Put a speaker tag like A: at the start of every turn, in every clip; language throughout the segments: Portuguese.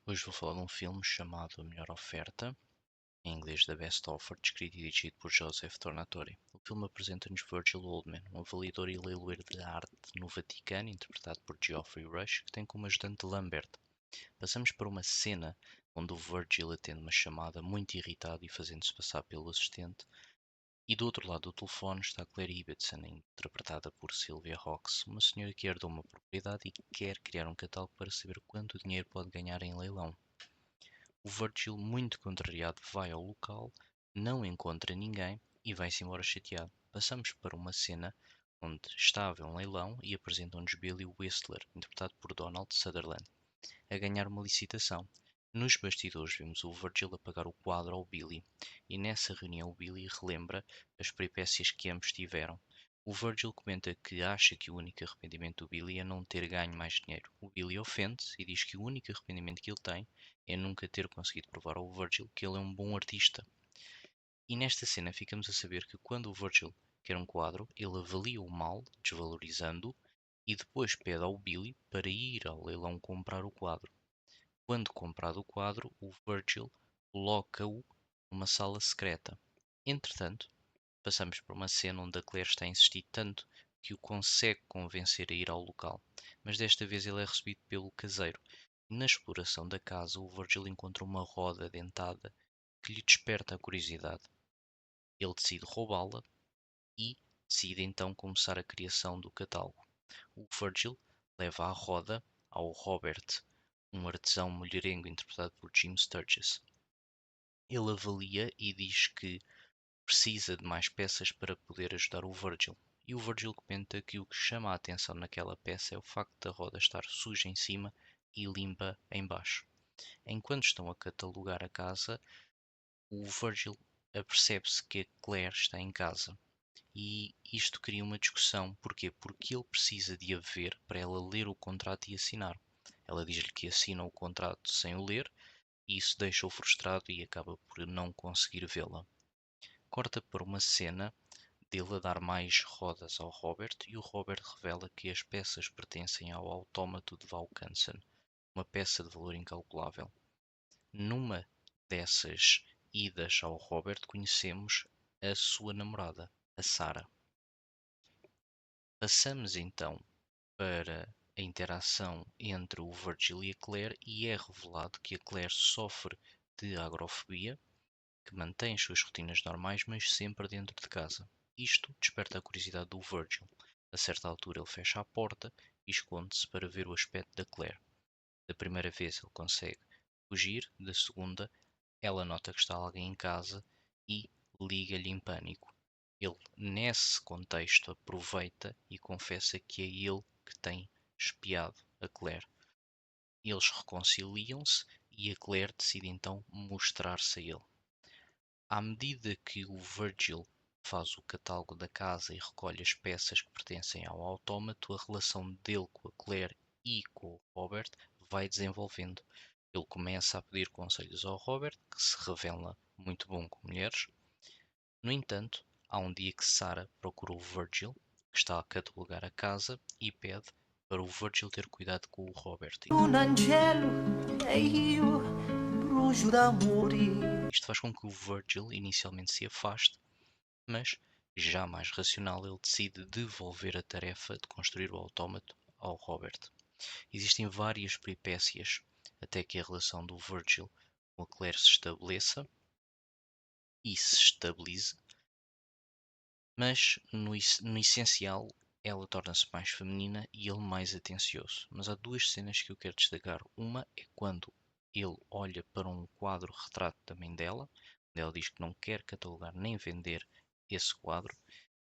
A: Hoje vou falar de um filme chamado A Melhor Oferta, em inglês The Best Offer, escrito e dirigido por Joseph Tornatore. O filme apresenta-nos Virgil Oldman, um avaliador e leiloeiro de arte no Vaticano, interpretado por Geoffrey Rush, que tem como ajudante Lambert. Passamos para uma cena onde o Virgil atende uma chamada muito irritado e fazendo-se passar pelo assistente, e do outro lado do telefone está Claire Ibbotson, interpretada por Sylvia Hawkes, uma senhora que herdou uma propriedade e quer criar um catálogo para saber quanto dinheiro pode ganhar em leilão. O Virgil, muito contrariado, vai ao local, não encontra ninguém e vai-se embora chateado. Passamos para uma cena onde está a haver um leilão e apresentam-nos Billy Whistler, interpretado por Donald Sutherland, a ganhar uma licitação. Nos bastidores vemos o Virgil a pagar o quadro ao Billy, e nessa reunião o Billy relembra as peripécias que ambos tiveram. O Virgil comenta que acha que o único arrependimento do Billy é não ter ganho mais dinheiro. O Billy ofende-se e diz que o único arrependimento que ele tem é nunca ter conseguido provar ao Virgil que ele é um bom artista. E nesta cena ficamos a saber que quando o Virgil quer um quadro, ele avalia o mal, desvalorizando-o, e depois pede ao Billy para ir ao leilão comprar o quadro. Quando comprado o quadro, o Virgil coloca-o numa sala secreta. Entretanto, passamos por uma cena onde a Claire está a insistir tanto que o consegue convencer a ir ao local, mas desta vez ele é recebido pelo caseiro. Na exploração da casa, o Virgil encontra uma roda dentada que lhe desperta a curiosidade. Ele decide roubá-la e decide então começar a criação do catálogo. O Virgil leva a roda ao Robert, um artesão mulherengo interpretado por Jim Sturgess. Ele avalia e diz que precisa de mais peças para poder ajudar o Virgil. E o Virgil comenta que o que chama a atenção naquela peça é o facto da roda estar suja em cima e limpa em baixo. Enquanto estão a catalogar a casa, o Virgil apercebe-se que a Claire está em casa. E isto cria uma discussão. Porquê? Porque ele precisa de a ver para ela ler o contrato e assinar. Ela diz-lhe que assina o contrato sem o ler e isso deixa-o frustrado e acaba por não conseguir vê-la. Corta para uma cena dele a dar mais rodas ao Robert e o Robert revela que as peças pertencem ao autómato de Valkansen, uma peça de valor incalculável. Numa dessas idas ao Robert conhecemos a sua namorada, a Sarah. Passamos então para a interação entre o Virgil e a Claire e é revelado que a Claire sofre de agrofobia, que mantém as suas rotinas normais, mas sempre dentro de casa. Isto desperta a curiosidade do Virgil. A certa altura ele fecha a porta e esconde-se para ver o aspecto da Claire. Da primeira vez ele consegue fugir, da segunda ela nota que está alguém em casa e liga-lhe em pânico. Ele, nesse contexto, aproveita e confessa que é ele que tem espiado a Claire. Eles reconciliam-se e a Claire decide então mostrar-se a ele. À medida que o Virgil faz o catálogo da casa e recolhe as peças que pertencem ao autómato, a relação dele com a Claire e com o Robert vai desenvolvendo. Ele começa a pedir conselhos ao Robert, que se revela muito bom com mulheres. No entanto, há um dia que Sarah procura o Virgil, que está a catalogar a casa, e pede para o Virgil ter cuidado com o Robert.
B: Un angelo e io brucio d'amore.
A: Isto faz com que o Virgil inicialmente se afaste, mas, já mais racional, ele decide devolver a tarefa de construir o autómato ao Robert. Existem várias peripécias até que a relação do Virgil com a Claire se estabeleça e se estabilize, mas no essencial ela torna-se mais feminina e ele mais atencioso. Mas há duas cenas que eu quero destacar. Uma é quando ele olha para um quadro retrato da mãe dela, onde ela diz que não quer catalogar nem vender esse quadro,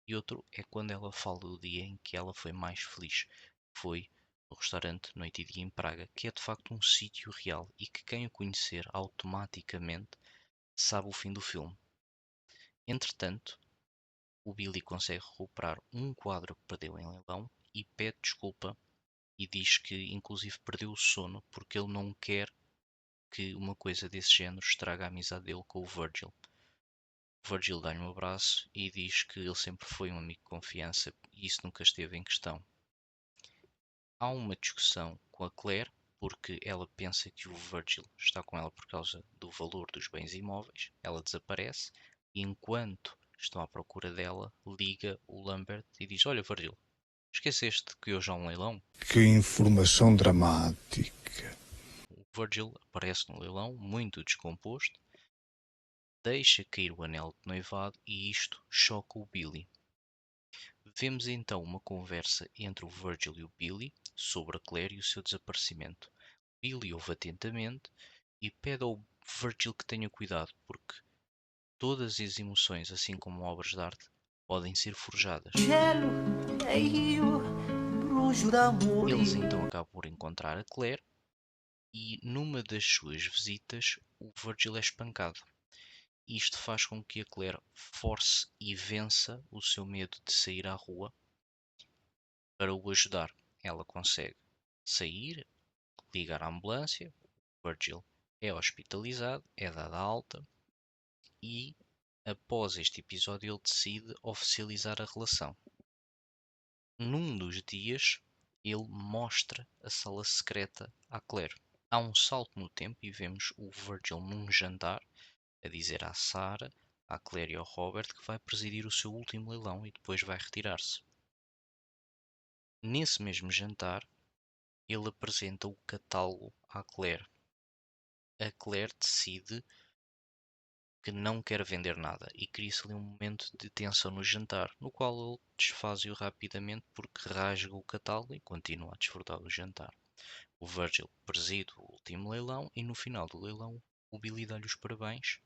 A: e outro é quando ela fala do dia em que ela foi mais feliz. Foi no restaurante Noite e Dia em Praga, que é de facto um sítio real e que quem o conhecer automaticamente sabe o fim do filme. Entretanto, o Billy consegue recuperar um quadro que perdeu em leilão e pede desculpa e diz que inclusive perdeu o sono porque ele não quer que uma coisa desse género estrague a amizade dele com o Virgil. O Virgil dá-lhe um abraço e diz que ele sempre foi um amigo de confiança e isso nunca esteve em questão. Há uma discussão com a Claire porque ela pensa que o Virgil está com ela por causa do valor dos bens imóveis. Ela desaparece e enquanto estão à procura dela, liga o Lambert e diz: Olha, Virgil, esqueceste que hoje há um leilão?
C: Que informação dramática.
A: O Virgil aparece no leilão, muito descomposto, deixa cair o anel de noivado e isto choca o Billy. Vemos então uma conversa entre o Virgil e o Billy sobre a Claire e o seu desaparecimento. Billy ouve atentamente e pede ao Virgil que tenha cuidado, porque todas as emoções, assim como obras de arte, podem ser forjadas.
B: Cielo e io brucio d'amore.
A: Eles então acabam por encontrar a Claire e numa das suas visitas o Virgil é espancado. Isto faz com que a Claire force e vença o seu medo de sair à rua para o ajudar. Ela consegue sair, ligar a ambulância, o Virgil é hospitalizado, é dado alta e após este episódio ele decide oficializar a relação. Num dos dias ele mostra a sala secreta à Claire. Há um salto no tempo e vemos o Virgil num jantar a dizer à Sarah, à Claire e ao Robert que vai presidir o seu último leilão e depois vai retirar-se. Nesse mesmo jantar, ele apresenta o catálogo à Claire. A Claire decide que não quer vender nada e cria-se ali um momento de tensão no jantar, no qual ele desfaz-o rapidamente porque rasga o catálogo e continua a desfrutar do jantar. O Virgil preside o último leilão e no final do leilão o Billy dá-lhe os parabéns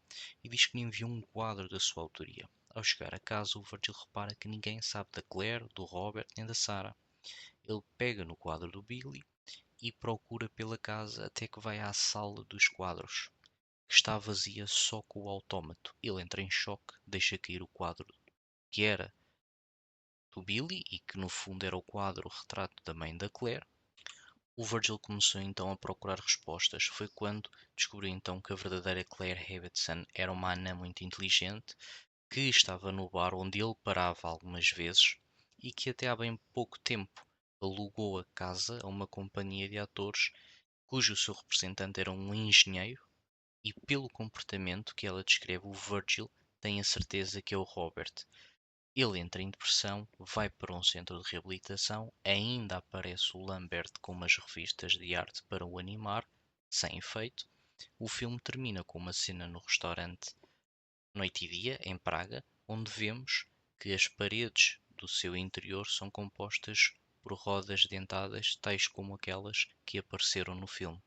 A: e diz que lhe enviou um quadro da sua autoria. Ao chegar a casa, o Virgil repara que ninguém sabe da Claire, do Robert nem da Sarah. Ele pega no quadro do Billy e procura pela casa até que vai à sala dos quadros, que está vazia só com o autómato. Ele entra em choque, deixa cair o quadro que era do Billy e que no fundo era o quadro retrato da mãe da Claire. O Virgil começou então a procurar respostas. Foi quando descobriu então que a verdadeira Claire Hewitson era uma anã muito inteligente que estava no bar onde ele parava algumas vezes e que até há bem pouco tempo alugou a casa a uma companhia de atores cujo seu representante era um engenheiro e pelo comportamento que ela descreve o Virgil tem a certeza que é o Robert. Ele entra em depressão, vai para um centro de reabilitação, ainda aparece o Lambert com umas revistas de arte para o animar, sem efeito. O filme termina com uma cena no restaurante Noite e Dia, em Praga, onde vemos que as paredes do seu interior são compostas por rodas dentadas, tais como aquelas que apareceram no filme.